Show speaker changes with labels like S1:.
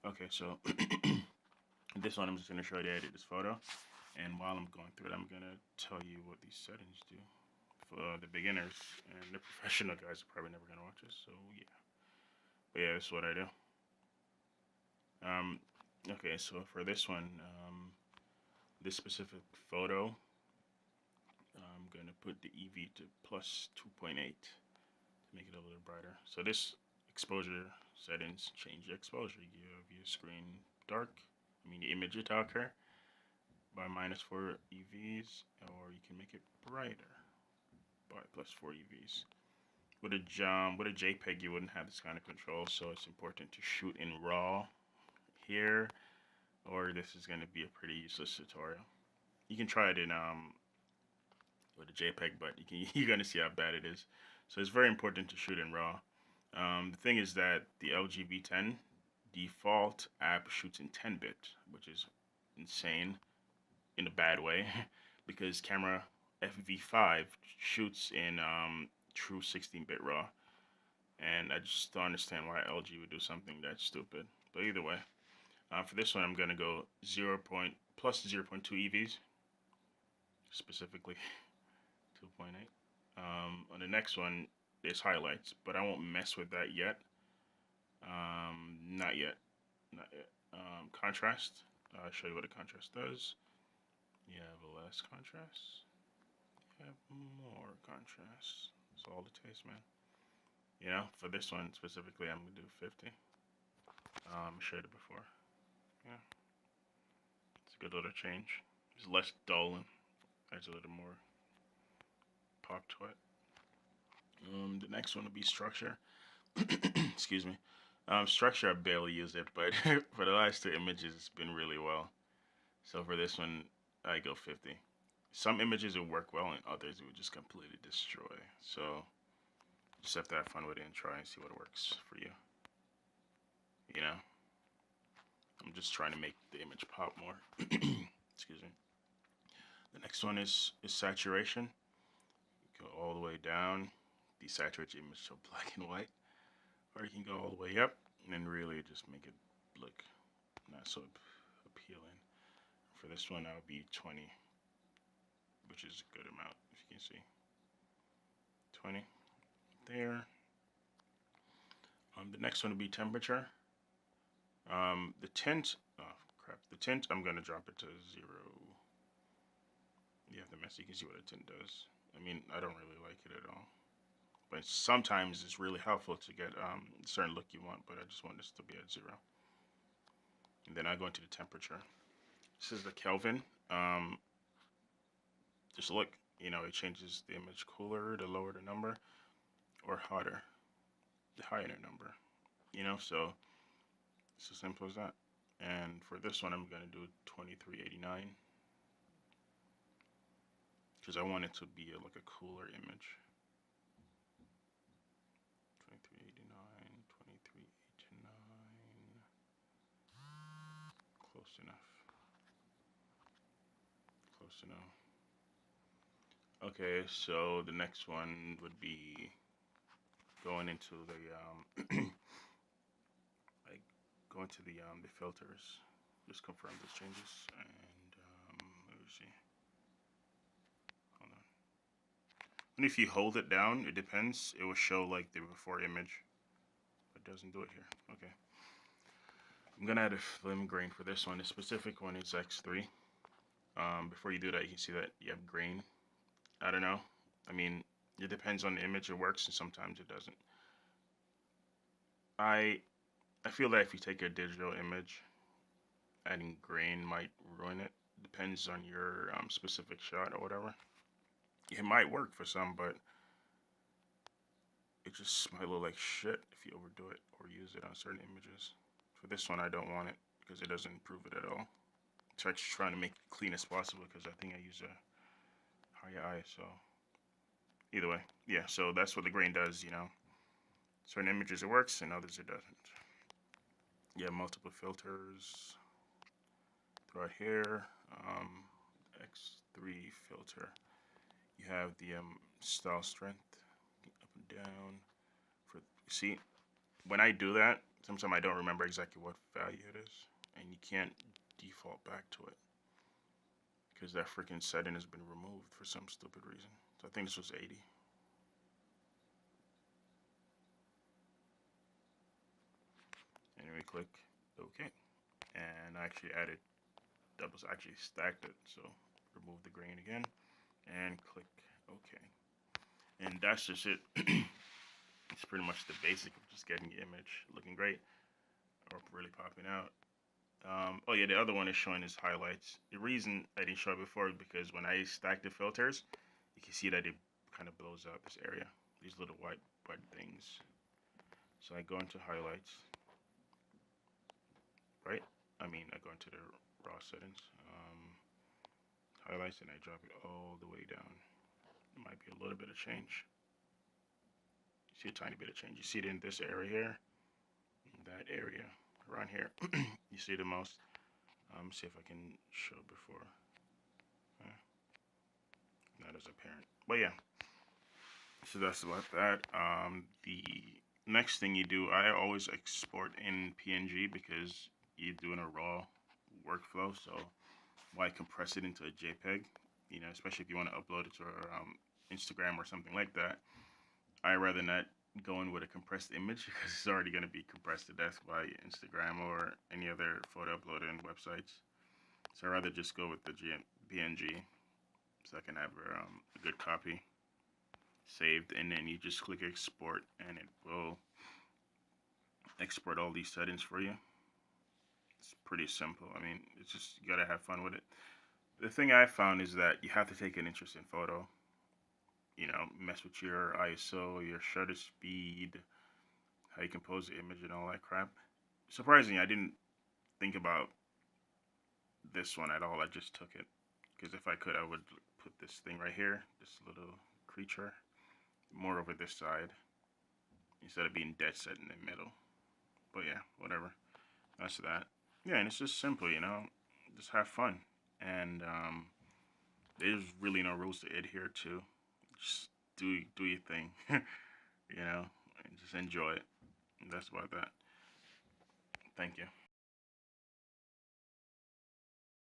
S1: Okay, so this one I'm just going to show you how to edit this photo. And while I'm going through it, I'm going to tell you what these settings do. For the beginners and the professional guys are probably never going to watch this, so yeah. But yeah, this is what I do. Okay, so for this one, this specific photo, I'm going to put the EV to plus 2.8 to make it a little brighter. So this exposure settings, change the exposure. You have your screen dark, the image is darker by -4 EVs, or you can make it brighter by +4 EVs. With a JPEG, you wouldn't have this kind of control, so it's important to shoot in RAW here, or this is going to be a pretty useless tutorial. You can try it in with a JPEG, but you're going to see how bad it is. So it's very important to shoot in RAW. The thing is that the LG V10 default app shoots in 10-bit, which is insane in a bad way, because camera FV5 shoots in true 16-bit RAW, and I just don't understand why LG would do something that stupid. But either way, for this one, I'm gonna go plus 0.2 EVs, specifically 2.8. On the next one, there's highlights, but I won't mess with that yet. Not yet. Contrast. I'll show you what a contrast does. You have less contrast. You have more contrast. It's all the taste, man. For this one specifically, I'm gonna do 50. I showed it before. Yeah, it's a good little change. It's less dull and adds a little more pop to it. The next one will be structure. Excuse me. Structure, I barely use it, but for the last 2 images, it's been really well. So for this one, I go 50. Some images will work well, and others it would just completely destroy. So just have to have fun with it and try and see what works for you. I'm just trying to make the image pop more. Excuse me. The next one is saturation. You go all the way down, desaturate the image to black and white, or you can go all the way up and really just make it look not so appealing. For this one, I'll be 20, which is a good amount, if you can see. 20 there. The next one will be temperature. The tint, the tint, I'm gonna drop it to 0. You have the mess, you can see what a tint does. I don't really like it at all. But sometimes it's really helpful to get a certain look you want, but I just want this to be at 0. And then I go into the temperature. This is the Kelvin. Just look, it changes the image cooler, the lower the number, or hotter, the higher the number. So it's as simple as that. And for this one, I'm gonna do 2389 because I want it to be like a cooler image. 2389, 2389. Close enough. Close enough. Okay, so the next one would be going into the the filters. Just confirm those changes, and let me see. Hold on. And if you hold it down, it depends. It will show like the before image, but it doesn't do it here. Okay. I'm gonna add a film grain for this one. The specific one is X3. Before you do that, you can see that you have grain. I don't know. It depends on the image. It works, and sometimes it doesn't. I feel that if you take a digital image, adding grain might ruin it. Depends on your specific shot or whatever. It might work for some, but it just might look like shit if you overdo it or use it on certain images. For this one, I don't want it because it doesn't improve it at all. It's actually trying to make it clean as possible because I think I use a higher ISO. Either way, yeah, so that's what the grain does, Certain images it works, and others it doesn't. You have multiple filters throughout here. X3 filter. You have the style strength up and down. See, when I do that, sometimes I don't remember exactly what value it is, and you can't default back to it because that freaking setting has been removed for some stupid reason. So I think this was 80. And we click OK, and I actually added doubles, actually stacked it. So remove the grain again and click OK, and that's just it. It's pretty much the basic of just getting the image looking great or really popping out. Oh yeah, the other one is showing his highlights. The reason I didn't show it before is because when I stack the filters, you can see that it kind of blows out this area, these little white things. So I go into highlights, right? I go into the raw settings, highlights, and I drop it all the way down. There might be a little bit of change. You see a tiny bit of change. You see it in this area here, in that area, around here. You see the most. See if I can show before. Not as apparent, but yeah. So that's about that. The next thing you do, I always export in PNG because you're doing a raw workflow. So why compress it into a JPEG? You know, especially if you want to upload it to Instagram or something like that. I rather not go in with a compressed image because it's already going to be compressed to death by Instagram or any other photo uploader and websites. So I'd rather just go with the PNG so I can have a good copy saved, and then you just click export and it will export all these settings for you. It's pretty simple. I mean, it's just, you gotta have fun with it. The thing I found is that you have to take an interest in photo. You know, mess with your ISO, your shutter speed, how you compose the image and all that crap. Surprisingly, I didn't think about this one at all. I just took it because if I could, I would put this thing right here, this little creature, more over this side instead of being dead set in the middle. But yeah, whatever. That's that. Yeah, and it's just simple, you know. Just have fun, and there's really no rules to adhere to. Just do your thing, you know, and just enjoy it. And that's about that. Thank you.